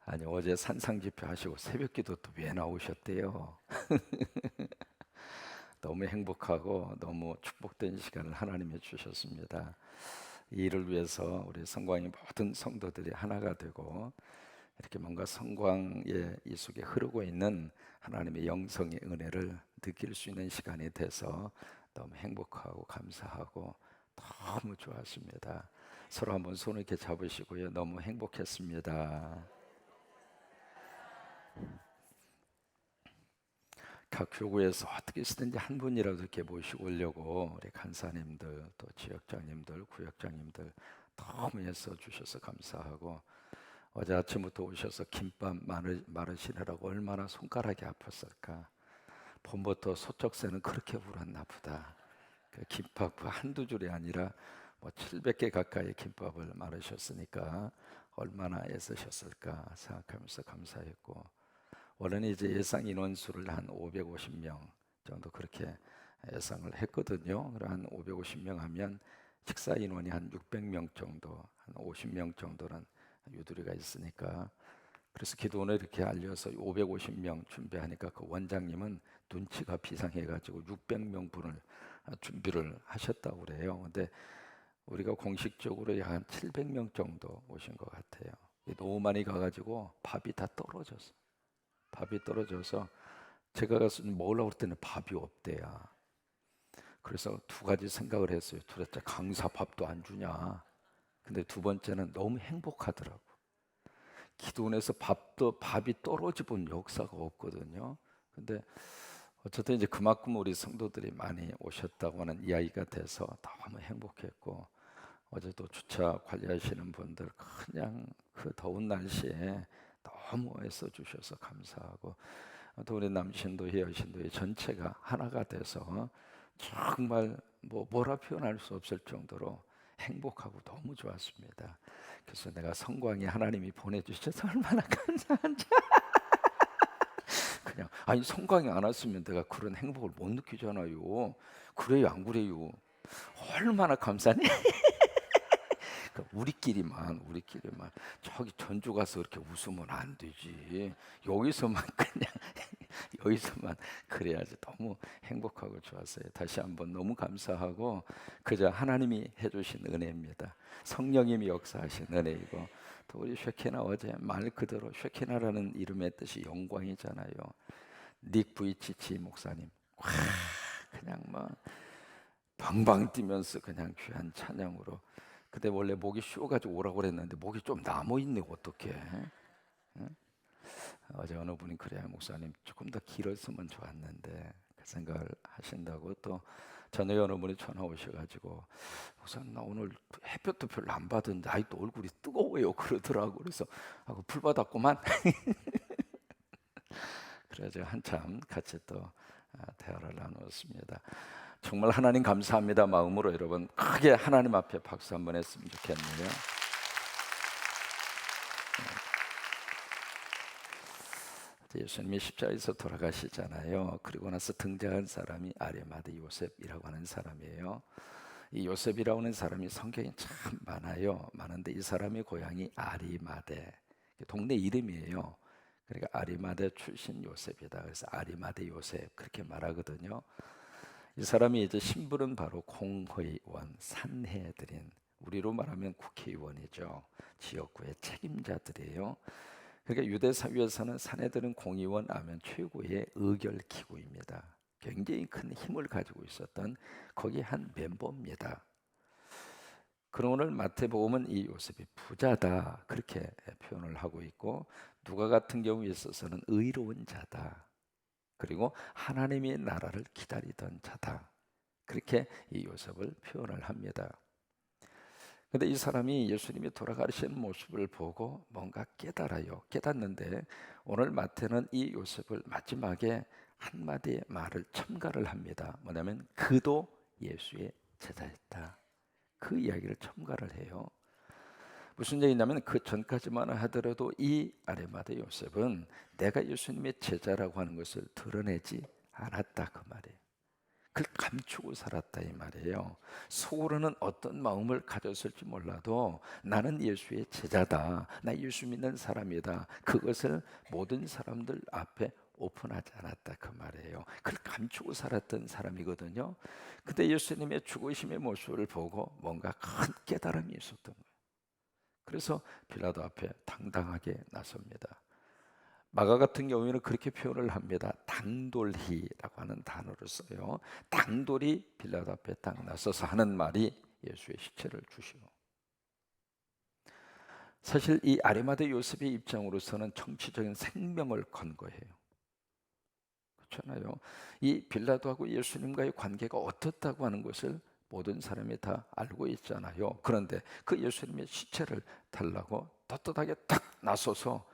아니 어제 산상 집회 하시고 새벽기도 또 왜 나오셨대요? 너무 행복하고 너무 축복된 시간을 하나님이 주셨습니다. 이 일을 위해서 우리 성광의 모든 성도들이 하나가 되고 이렇게 뭔가 성광의 이 속에 흐르고 있는 하나님의 영성의 은혜를 느낄 수 있는 시간이 돼서 너무 행복하고 감사하고 너무 좋았습니다. 서로 한번 손을 이렇게 잡으시고요. 너무 행복했습니다. 각 교구에서 어떻게 쓰든지 한 분이라도 이렇게 모시고 오려고 우리 간사님들 또 지역장님들 구역장님들 너무 애써 주셔서 감사하고 어제 아침부터 오셔서 김밥 마르시느라고 얼마나 손가락이 아팠을까. 봄부터 소쩍새는 그렇게 울었나 보다. 그 김밥 그 한두 줄이 아니라 뭐 700개 가까이 김밥을 마르셨으니까 얼마나 애쓰셨을까 생각하면서 감사했고, 원래는 이제 예상 인원수를 한 550명 정도 그렇게 예상을 했거든요. 한 550명 하면 식사 인원이 한 600명 정도, 한 50명 정도는 유두리가 있으니까, 그래서 기도원을 이렇게 알려서 550명 준비하니까 그 원장님은 눈치가 비상해가지고 600명 분을 준비를 하셨다고 그래요. 근데 우리가 공식적으로 약 한 700명 정도 오신 것 같아요. 너무 많이 가가지고 밥이 다 떨어졌어. 밥이 떨어져서 제가 가서 먹으려고 그랬더니 밥이 없대야. 그래서 두 가지 생각을 했어요. 도대체 강사 밥도 안 주냐. 근데 두 번째는 너무 행복하더라고. 기도원에서 밥이 떨어져 본 역사가 없거든요. 근데 어쨌든 이제 그만큼 우리 성도들이 많이 오셨다고 하는 이야기가 돼서 너무 행복했고, 어제도 주차 관리하시는 분들 그냥 그 더운 날씨에 너무 애써 주셔서 감사하고, 또 우리 남신도회 여신도회 전체가 하나가 돼서 정말 뭐라 표현할 수 없을 정도로 행복하고 너무 좋았습니다. 그래서 내가 성광이 하나님이 보내주셔서 얼마나 감사한지. 그냥 아니 성광이 안 왔으면 내가 그런 행복을 못 느끼잖아요. 그래요 안 그래요? 얼마나 감사니? 우리끼리만 저기 전주 가서 그렇게 웃으면 안 되지. 여기서만 그냥 여기서만 그래야지. 너무 행복하고 좋았어요. 다시 한번 너무 감사하고, 그저 하나님이 해주신 은혜입니다. 성령님이 역사하신 은혜이고, 또 우리 쉐키나 어제 말 그대로 쉐키나라는 이름의 뜻이 영광이잖아요. 닉 부이치치 목사님 와, 그냥 막 방방 뛰면서 그냥 귀한 찬양으로. 근데 원래 목이 쉬어가지고 오라고 그랬는데 목이 좀 남아있네. 어떡해. 응? 어제 어느 분이 그래야 목사님 조금 더 길었으면 좋았는데 그 생각을 하신다고. 또 저녁에 어느 분이 전화 오셔가지고 목사님 나 오늘 햇볕도 별로 안 받은데 아직도 얼굴이 뜨거워요 그러더라고. 그래서 그 풀 받았구만. 그래서 한참 같이 또 대화를 나누었습니다. 정말 하나님 감사합니다 마음으로 여러분 크게 하나님 앞에 박수 한번 했으면 좋겠네요. 예수님이 십자가에서 돌아가시잖아요. 그리고 나서 등장한 사람이 아리마대 요셉이라고 하는 사람이에요. 이 요셉이라고 하는 사람이 성경에 참 많아요. 많은데 이 사람의 고향이 아리마대, 동네 이름이에요. 그러니까 아리마대 출신 요셉이다. 그래서 아리마대 요셉 그렇게 말하거든요. 이 사람이 이제 신분은 바로 공회원, 산해드린, 우리로 말하면 국회의원이죠. 지역구의 책임자들이에요. 그러니까 유대 사회에서는 사내들은 공의원 하면 최고의 의결 기구입니다. 굉장히 큰 힘을 가지고 있었던 거기 한 멤버입니다. 그럼 오늘 마태복음은 이 요셉이 부자다 그렇게 표현을 하고 있고, 누가 같은 경우에 있어서는 의로운 자다, 그리고 하나님의 나라를 기다리던 자다, 그렇게 이 요셉을 표현을 합니다. 근데 이 사람이 예수님이 돌아가신 모습을 보고 뭔가 깨달아요. 깨닫는데 오늘 마태는 이 요셉을 마지막에 한마디의 말을 첨가를 합니다. 뭐냐면 그도 예수의 제자였다. 그 이야기를 첨가를 해요. 무슨 얘기냐면 그 전까지만 하더라도 이 아리마대 요셉은 내가 예수님의 제자라고 하는 것을 드러내지 않았다 그 말이에요. 그걸 감추고 살았다 이 말이에요. 속으로는 어떤 마음을 가졌을지 몰라도 나는 예수의 제자다, 나 예수 믿는 사람이다, 그것을 모든 사람들 앞에 오픈하지 않았다 그 말이에요. 그걸 감추고 살았던 사람이거든요. 근데 예수님의 죽으심의 모습을 보고 뭔가 큰 깨달음이 있었던 거예요. 그래서 빌라도 앞에 당당하게 나섭니다. 마가 같은 경우에는 그렇게 표현을 합니다. 당돌히라고 하는 단어를 써요. 당돌이 빌라도 앞에 딱 나서서 하는 말이 예수의 시체를 주시오. 사실 이 아리마대 요셉의 입장으로서는 정치적인 생명을 건 거예요. 그렇잖아요. 이 빌라도하고 예수님과의 관계가 어떻다고 하는 것을 모든 사람이 다 알고 있잖아요. 그런데 그 예수님의 시체를 달라고 떳떳하게 딱 나서서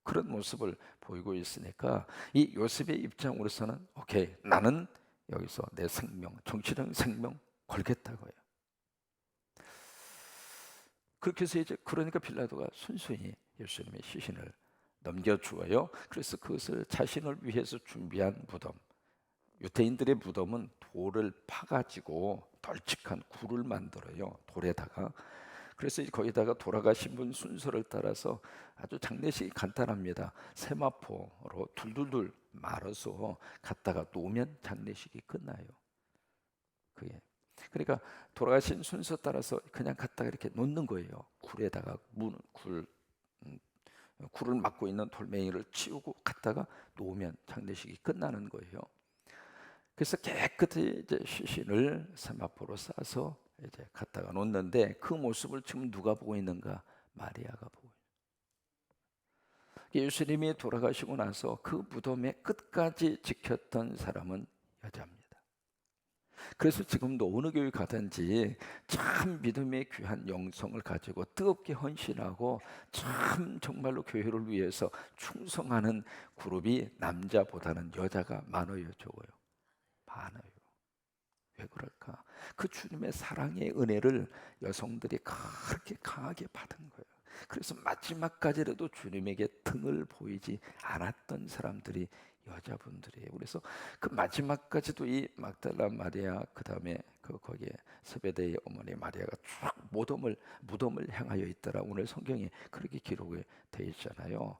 그런 모습을 보이고 있으니까 이 요셉의 입장으로서는 오케이, 나는 여기서 내 생명, 정치적 생명 걸겠다고요. 그렇게 해서 이제 그러니까 빌라도가 순순히 예수님의 시신을 넘겨주어요. 그래서 그것을 자신을 위해서 준비한 무덤, 유대인들의 무덤은 돌을 파가지고 널찍한 굴을 만들어요. 돌에다가. 그래서 거기다가 돌아가신 분 순서를 따라서 아주 장례식이 간단합니다. 세마포로 둘둘둘 말아서 갖다가 놓으면 장례식이 끝나요. 그게. 그러니까 돌아가신 순서 따라서 그냥 갖다가 이렇게 놓는 거예요. 굴에다가 음, 굴을 막고 있는 돌멩이를 치우고 갖다가 놓으면 장례식이 끝나는 거예요. 그래서 깨끗이 이제 시신을 세마포로 싸서 이제 갖다가 놓는데 그 모습을 지금 누가 보고 있는가? 마리아가 보고 있어요. 예수님이 돌아가시고 나서 그 무덤의 끝까지 지켰던 사람은 여자입니다. 그래서 지금도 어느 교회 가든지 참 믿음의 귀한 영성을 가지고 뜨겁게 헌신하고 참 정말로 교회를 위해서 충성하는 그룹이 남자보다는 여자가 많아요, 적어요? 많아요. 왜 그럴까? 그 주님의 사랑의 은혜를 여성들이 그렇게 강하게 받은 거예요. 그래서 마지막까지라도 주님에게 등을 보이지 않았던 사람들이 여자분들이에요. 그래서 그 마지막까지도 이 막달라 마리아, 그 다음에 거기에 세베대의 어머니 마리아가 쭉 무덤을 향하여 있더라. 오늘 성경에 그렇게 기록이 되어 있잖아요.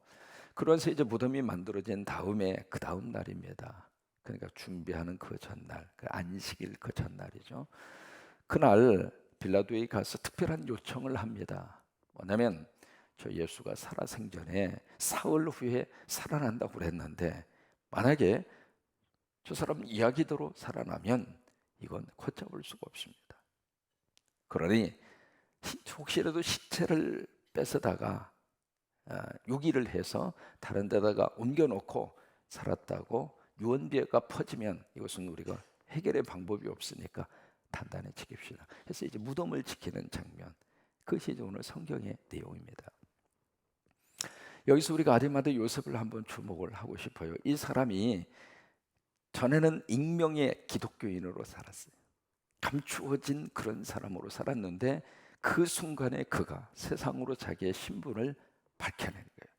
그러면서 이제 무덤이 만들어진 다음에 그 다음 날입니다. 그러니까 준비하는 그 전날, 그 안식일 그 전날이죠. 그날 빌라도에 가서 특별한 요청을 합니다. 뭐냐면 저 예수가 살아생전에 사흘 후에 살아난다고 그랬는데 만약에 저 사람 이야기대로 살아나면 이건 걷잡을 수가 없습니다. 그러니 혹시라도 시체를 뺏어다가 유기를 해서 다른 데다가 옮겨놓고 살았다고 유언비어가 퍼지면 이것은 우리가 해결의 방법이 없으니까 단단히 지킵시다. 그래서 이제 무덤을 지키는 장면, 그것이 이제 오늘 성경의 내용입니다. 여기서 우리가 아리마대 요셉을 한번 주목을 하고 싶어요. 이 사람이 전에는 익명의 기독교인으로 살았어요. 감추어진 그런 사람으로 살았는데 그 순간에 그가 세상으로 자기의 신분을 밝혀낸 거예요.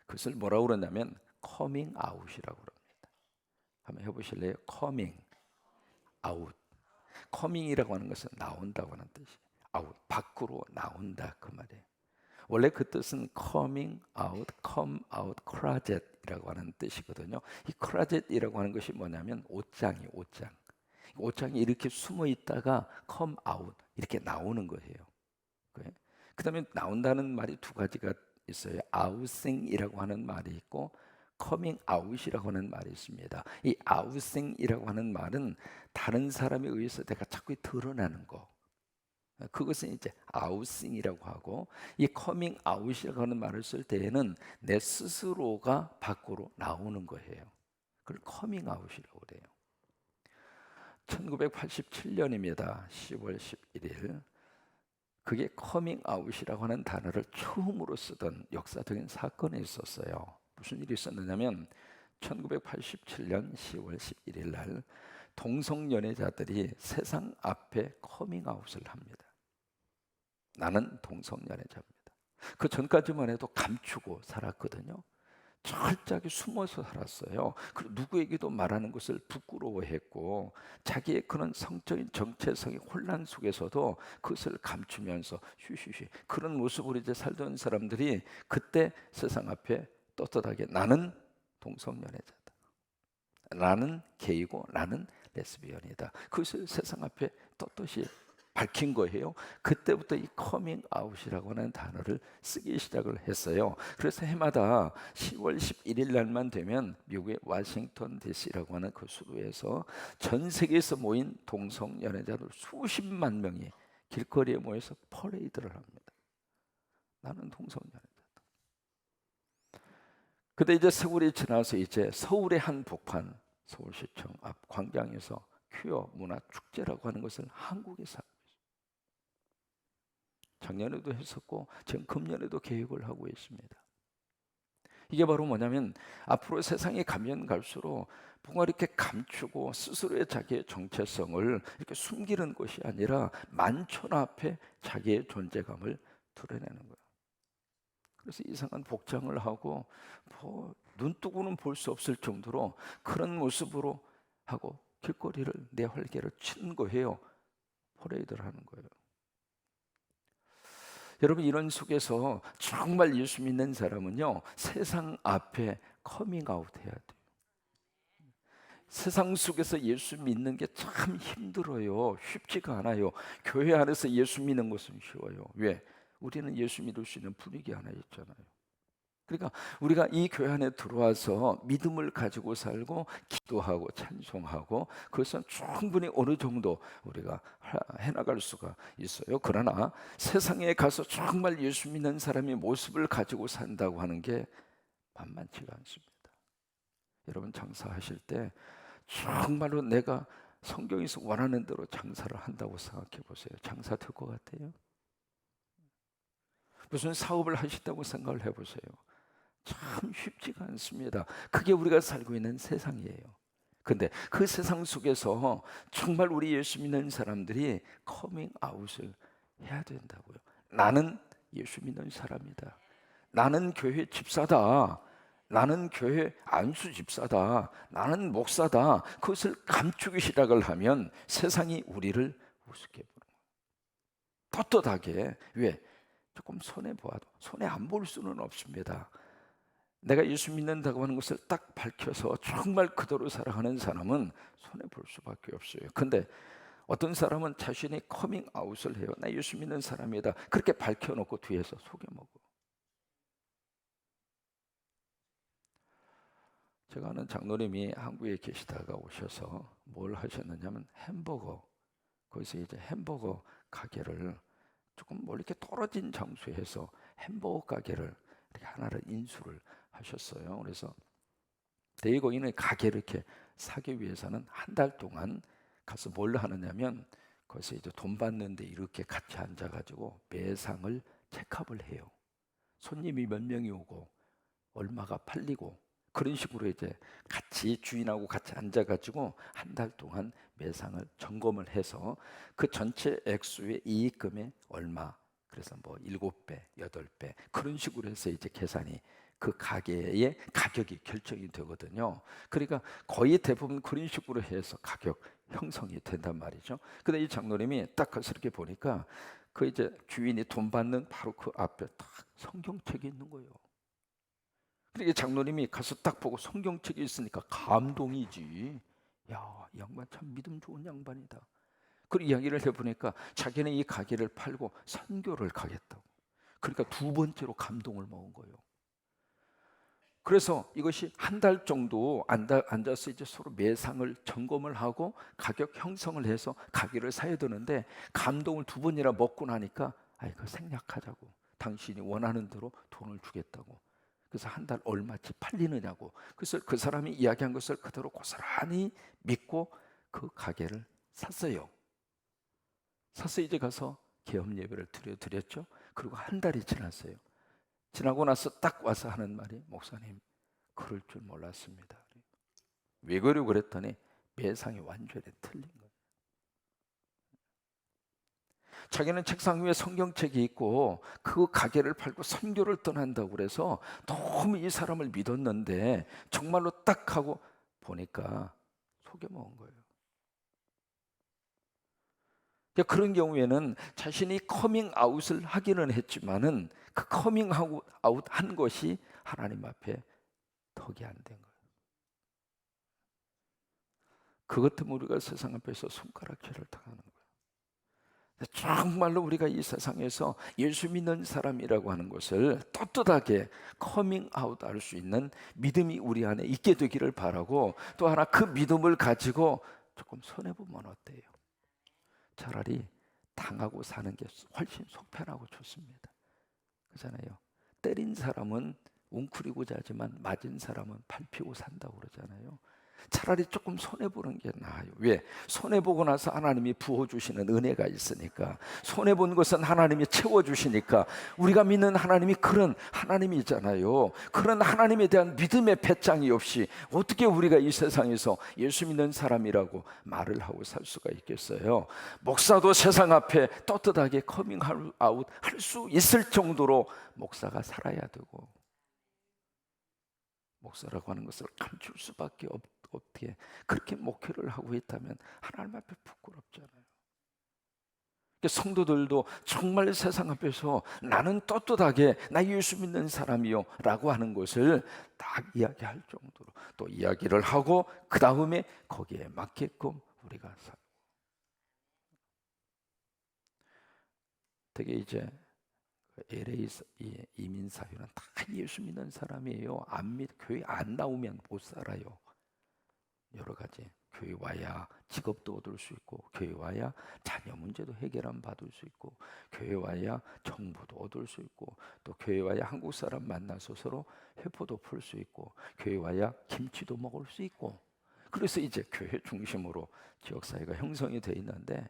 그것을 뭐라고 그러냐면 커밍 아웃이라고 그럽니다. 한번 해보실래요? 커밍 아웃. 커밍이라고 하는 것은 나온다고 하는 뜻이에요. 아웃, 밖으로 나온다 그 말이에요. 원래 그 뜻은 coming out, come out, closet이라고 하는 뜻이거든요. 이 closet이라고 하는 것이 뭐냐면 옷장이 옷장. 옷장이 이렇게 숨어 있다가 come out 이렇게 나오는 거예요. 그다음에 나온다는 말이 두 가지가 있어요. outing이라고 하는 말이 있고 coming out이라고 하는 말이 있습니다. 이 outing이라고 하는 말은 다른 사람에 의해서 내가 자꾸 드러나는 거. 그것은 이제 아웃싱이라고 하고 이 커밍 아웃이라고 하는 말을 쓸 때에는 내 스스로가 밖으로 나오는 거예요. 그걸 커밍 아웃이라고 그래요. 1987년입니다. 10월 11일. 그게 커밍 아웃이라고 하는 단어를 처음으로 쓰던 역사적인 사건이 있었어요. 무슨 일이 있었느냐면 1987년 10월 11일 날 동성연애자들이 세상 앞에 커밍 아웃을 합니다. 나는 동성연애자입니다. 그 전까지만 해도 감추고 살았거든요. 철저하게 숨어서 살았어요. 그리고 누구에게도 말하는 것을 부끄러워했고 자기의 그런 성적인 정체성의 혼란 속에서도 그것을 감추면서 쉬쉬쉬 그런 모습으로 이제 살던 사람들이 그때 세상 앞에 떳떳하게 나는 동성연애자다. 나는 게이고 나는 레스비언이다. 그것을 세상 앞에 떳떳이 밝힌 거예요. 그때부터 이 커밍 아웃이라고 하는 단어를 쓰기 시작을 했어요. 그래서 해마다 10월 11일 날만 되면 미국의 워싱턴 DC라고 하는 그 수도에서 전 세계에서 모인 동성 연애자들 수십만 명이 길거리에 모여서 퍼레이드를 합니다. 나는 동성 연애자다. 근데 이제 세월이 지나서 이제 서울의 한 북한 서울시청 앞 광장에서 퀴어 문화 축제라고 하는 것을 한국에서 작년에도 했었고 지금 금년에도 계획을 하고 있습니다. 이게 바로 뭐냐면 앞으로 세상이 가면 갈수록 뭔가 이렇게 감추고 스스로의 자기의 정체성을 이렇게 숨기는 것이 아니라 만천 앞에 자기의 존재감을 드러내는 거예요. 그래서 이상한 복장을 하고 뭐 눈뜨고는 볼 수 없을 정도로 그런 모습으로 하고 길거리를 내활개를 치는 거예요. 퍼레이드를 하는 거예요. 여러분 이런 속에서 정말 예수 믿는 사람은요 세상 앞에 커밍아웃 해야 돼요. 세상 속에서 예수 믿는 게 참 힘들어요. 쉽지가 않아요. 교회 안에서 예수 믿는 것은 쉬워요. 왜? 우리는 예수 믿을 수 있는 분위기 하나 있잖아요. 그러니까 우리가 이 교회 안에 들어와서 믿음을 가지고 살고 기도하고 찬송하고 그것은 충분히 어느 정도 우리가 해나갈 수가 있어요. 그러나 세상에 가서 정말 예수 믿는 사람의 모습을 가지고 산다고 하는 게 만만치가 않습니다. 여러분 장사하실 때 정말로 내가 성경에서 원하는 대로 장사를 한다고 생각해 보세요. 장사 될 것 같아요? 무슨 사업을 하신다고 생각을 해보세요. 참 쉽지가 않습니다. 그게 우리가 살고 있는 세상이에요. 근데 그 세상 속에서 정말 우리 예수 믿는 사람들이 커밍 아웃을 해야 된다고요. 나는 예수 믿는 사람이다. 나는 교회 집사다. 나는 교회 안수 집사다. 나는 목사다. 그것을 감추기 시작을 하면 세상이 우리를 우습게 보는 거예요. 떳떳하게. 왜? 조금 손해 보아도 손해 안 볼 수는 없습니다. 내가 예수 믿는다고 하는 것을 딱 밝혀서 정말 그대로 살아가는 사람은 손해 볼 수밖에 없어요. 근데 어떤 사람은 자신이 커밍 아웃을 해요. 나 예수 믿는 사람이다. 그렇게 밝혀놓고 뒤에서 속여먹어. 제가 아는 장로님이 한국에 계시다가 오셔서 뭘 하셨느냐면 햄버거, 거기서 이제 햄버거 가게를 조금 뭐 이렇게 떨어진 장소에서 햄버거 가게를 이렇게 하나를 인수를 하셨어요. 그래서 대거인의 가게를 이렇게 사기 위해서는 한 달 동안 가서 뭘 하느냐면 거기서 이제 돈 받는데 이렇게 같이 앉아가지고 매상을 체크업을 해요. 손님이 몇 명이 오고 얼마가 팔리고 그런 식으로 이제 같이 주인하고 같이 앉아가지고 한 달 동안 매상을 점검을 해서 그 전체 액수의 이익금의 얼마 그래서 뭐 7배, 8배 그런 식으로 해서 이제 계산이 그 가게의 가격이 결정이 되거든요. 그러니까 거의 대부분 그런 식으로 해서 가격 형성이 된단 말이죠. 근데 이 장로님이 딱 가서 이렇게 보니까 그 이제 주인이 돈 받는 바로 그 앞에 딱 성경책이 있는 거예요. 그러니까 장로님이 가서 딱 보고 성경책이 있으니까 감동이지. 야, 이 양반 참 믿음 좋은 양반이다. 그리고 이야기를 해보니까 자기는 이 가게를 팔고 선교를 가겠다고. 그러니까 두 번째로 감동을 먹은 거예요. 그래서 이것이 한 달 정도 앉아서 이제 서로 매상을 점검을 하고 가격 형성을 해서 가게를 사야 되는데 감동을 두 번이나 먹고 나니까 이거 생략하자고. 당신이 원하는 대로 돈을 주겠다고. 그래서 한 달 얼마치 팔리느냐고. 그래서 그 사람이 이야기한 것을 그대로 고스란히 믿고 그 가게를 샀어요. 사서 이제 가서 개업 예배를 드렸죠. 그리고 한 달이 지났어요. 지나고 나서 딱 와서 하는 말이 목사님 그럴 줄 몰랐습니다. 왜 그러고 그랬더니 매상이 완전히 틀린 거예요. 자기는 책상 위에 성경책이 있고 그 가게를 팔고 선교를 떠난다고 그래서 너무 이 사람을 믿었는데 정말로 딱 하고 보니까 속여먹은 거예요. 그러니까 그런 경우에는 자신이 커밍아웃을 하기는 했지만은 그 커밍아웃 한 것이 하나님 앞에 덕이 안 된 거예요. 그것 때문에 우리가 세상 앞에서 손가락질을 당하는 거예요. 정말로 우리가 이 세상에서 예수 믿는 사람이라고 하는 것을 떳떳하게 커밍아웃 할 수 있는 믿음이 우리 안에 있게 되기를 바라고, 또 하나 그 믿음을 가지고 조금 손해보면 어때요? 차라리 당하고 사는 게 훨씬 속편하고 좋습니다. 그렇잖아요. 때린 사람은 웅크리고 자지만 맞은 사람은 밟히고 산다고 그러잖아요. 차라리 조금 손해보는 게 나아요. 왜? 손해보고 나서 하나님이 부어주시는 은혜가 있으니까. 손해본 것은 하나님이 채워주시니까. 우리가 믿는 하나님이 그런 하나님이잖아요. 그런 하나님에 대한 믿음의 배짱이 없이 어떻게 우리가 이 세상에서 예수 믿는 사람이라고 말을 하고 살 수가 있겠어요? 목사도 세상 앞에 떳떳하게 커밍아웃 할 수 있을 정도로 목사가 살아야 되고, 목사라고 하는 것을 감출 수밖에 없게 그렇게 목회를 하고 있다면 하나님 앞에 부끄럽잖아요. 성도들도 정말 세상 앞에서 나는 떳떳하게 나 예수 믿는 사람이요 라고 하는 것을 딱 이야기할 정도로 또 이야기를 하고, 그 다음에 거기에 맞게끔 우리가 살고. 되게 이제 LA 이민 사회는 다 예수 믿는 사람이에요. 교회 안 나오면 못 살아요. 여러 가지 교회 와야 직업도 얻을 수 있고, 교회 와야 자녀 문제도 해결함 받을 수 있고, 교회 와야 정보도 얻을 수 있고, 또 교회 와야 한국 사람 만나서 서로 회포도 풀 수 있고, 교회 와야 김치도 먹을 수 있고. 그래서 이제 교회 중심으로 지역 사회가 형성이 돼 있는데,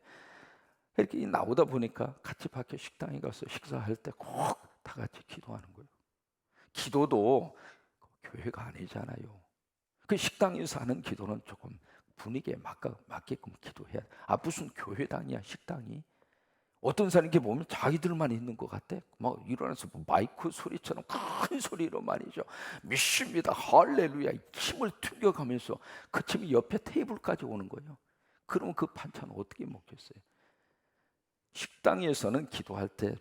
이렇게 나오다 보니까 같이 밖에 식당에 가서 식사할 때 꼭 다 같이 기도하는 거예요. 기도도 교회가 아니잖아요. 그 식당에서 하는 기도는 조금 분위기에 맞게끔 기도해야 돼. 무슨 교회당이야 식당이. 어떤 사람이 이렇게 보면 자기들만 있는 것 같아. 막 일어나서 마이크 소리처럼 큰 소리로 말이죠. 믿습니다 할렐루야 침을 튕겨가면서 그 침이 옆에 테이블까지 오는 거예요. 그러면 그 반찬 어떻게 먹겠어요? 식당에서는 기도할 때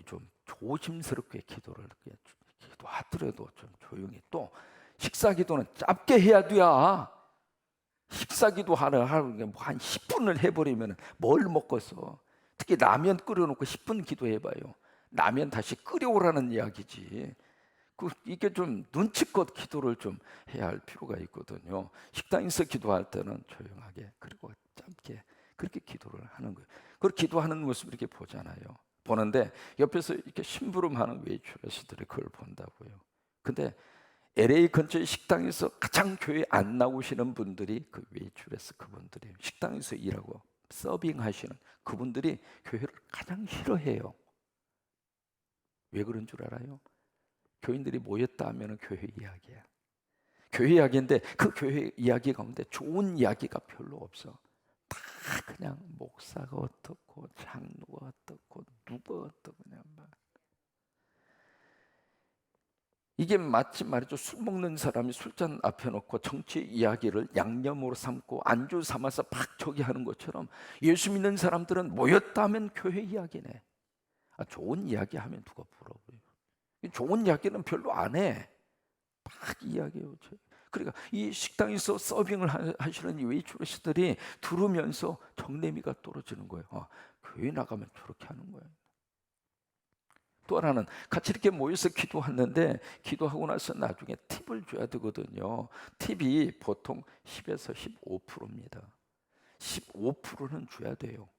좀 조심스럽게 기도하더라도 좀 조용히, 또 식사 기도는 짧게 해야 돼. 식사 기도하는 한 10분을 해버리면 뭘 먹겠어. 특히 라면 끓여놓고 10분 기도해봐요. 라면 다시 끓여오라는 이야기지. 이게 좀 눈치껏 기도를 좀 해야 할 필요가 있거든요. 식당에서 기도할 때는 조용하게, 그리고 짧게 그렇게 기도를 하는 거예요. 그리고 기도하는 모습을 이렇게 보잖아요. 보는데 옆에서 이렇게 심부름하는 웨이트레스들이 그걸 본다고요. 근데 LA 근처의 식당에서 가장 교회 안 나오시는 분들이 그 웨이트레스 그분들이에요. 식당에서 일하고 서빙하시는 그분들이 교회를 가장 싫어해요. 왜 그런 줄 알아요? 교인들이 모였다 하면 교회 이야기야. 교회 이야기인데 그 교회 이야기 가운데 좋은 이야기가 별로 없어. 다 그냥 목사가 어떻고 장로가 어떻고 누가 어떻고 그냥 막. 이게 마치 말이죠. 술 먹는 사람이 술잔 앞에 놓고 정치 이야기를 양념으로 삼고 안주 삼아서 막 저기 하는 것처럼 예수 믿는 사람들은 모였다 하면 교회 이야기네. 좋은 이야기 하면 누가 부러워요. 좋은 이야기는 별로 안 해. 막 이야기해요. 그러니까 이 식당에서 서빙을 하시는 이 웨이트레스들이 들으면서 정내미가 떨어지는 거예요. 교회 나가면 저렇게 하는 거예요. 또 하나는 같이 이렇게 모여서 기도하는데, 기도하고 나서 나중에 팁을 줘야 되거든요. 팁이 보통 10에서 15%입니다. 15%는 줘야 돼요.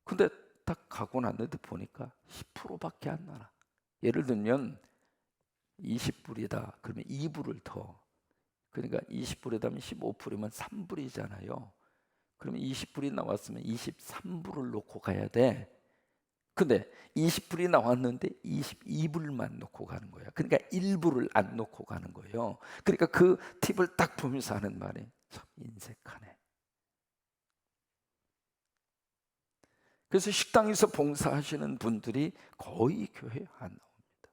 근데 딱 가고 났는데 보니까 10%밖에 안 나나. 예를 들면 20불이다. 그러면 2불을 더. 그러니까 20불에다 15불이면 3불이잖아요. 그러면 20불이 나왔으면 23불을 놓고 가야 돼. 근데 20불이 나왔는데 22불만 놓고 가는 거야. 그러니까 1불을 안 놓고 가는 거예요. 그러니까 그 팁을 딱 보면서 하는 말이 참 인색하네. 그래서 식당에서 봉사하시는 분들이 거의 교회에 안 나옵니다.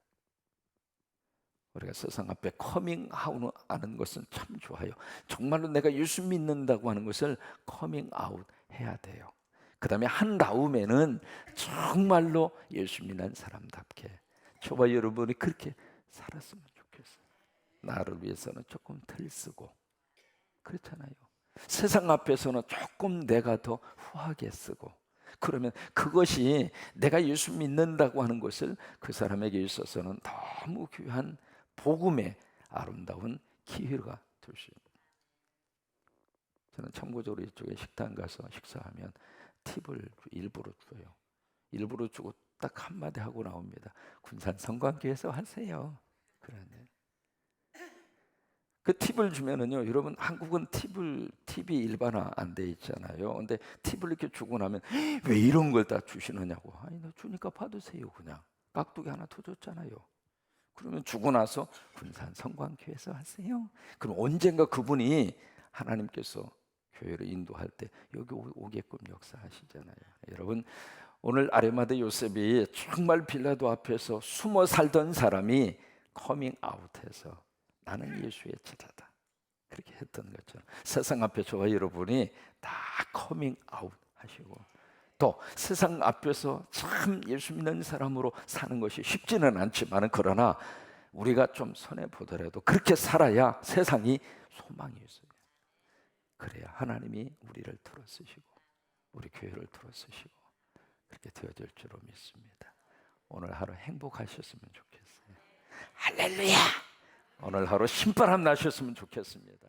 우리가 세상 앞에 커밍아웃 하는 것은 참 좋아요. 정말로 내가 예수 믿는다고 하는 것을 커밍아웃 해야 돼요. 그 다음에 한 다음에는 정말로 예수 믿는 사람답게 저와 여러분이 그렇게 살았으면 좋겠어요. 나를 위해서는 조금 덜 쓰고, 그렇잖아요. 세상 앞에서는 조금 내가 더 후하게 쓰고, 그러면 그것이 내가 예수 믿는다고 하는 것을 그 사람에게 있어서는 너무 귀한 복음의 아름다운 기회가 될 수 있습니다. 저는 참고적으로 이쪽에 식당 가서 식사하면 팁을 일부러 줘요. 일부러 주고 딱 한마디 하고 나옵니다. 군산 성관교회에서 하세요. 그러네. 그 팁을 주면은요, 여러분 한국은 팁이 일반화 안 돼 있잖아요. 근데 팁을 이렇게 주고 나면 왜 이런 걸 다 주시느냐고. 아니, 나 주니까 받으세요. 그냥 깍두기 하나 더 줬잖아요. 그러면 주고 나서 군산 성광교회에서 하세요. 그럼 언젠가 그분이 하나님께서 교회를 인도할 때 여기 오게끔 역사하시잖아요. 여러분, 오늘 아리마대 요셉이 정말 빌라도 앞에서 숨어 살던 사람이 커밍아웃해서 나는 예수의 제자다, 그렇게 했던 것처럼 세상 앞에 저와 여러분이 다 커밍아웃 하시고, 또 세상 앞에서 참 예수 믿는 사람으로 사는 것이 쉽지는 않지만, 그러나 우리가 좀 손해 보더라도 그렇게 살아야 세상이 소망이 있어요. 그래야 하나님이 우리를 들어쓰시고 우리 교회를 들어쓰시고 그렇게 되어질 줄로 믿습니다. 오늘 하루 행복하셨으면 좋겠어요. 할렐루야! 오늘 하루 신바람 나셨으면 좋겠습니다.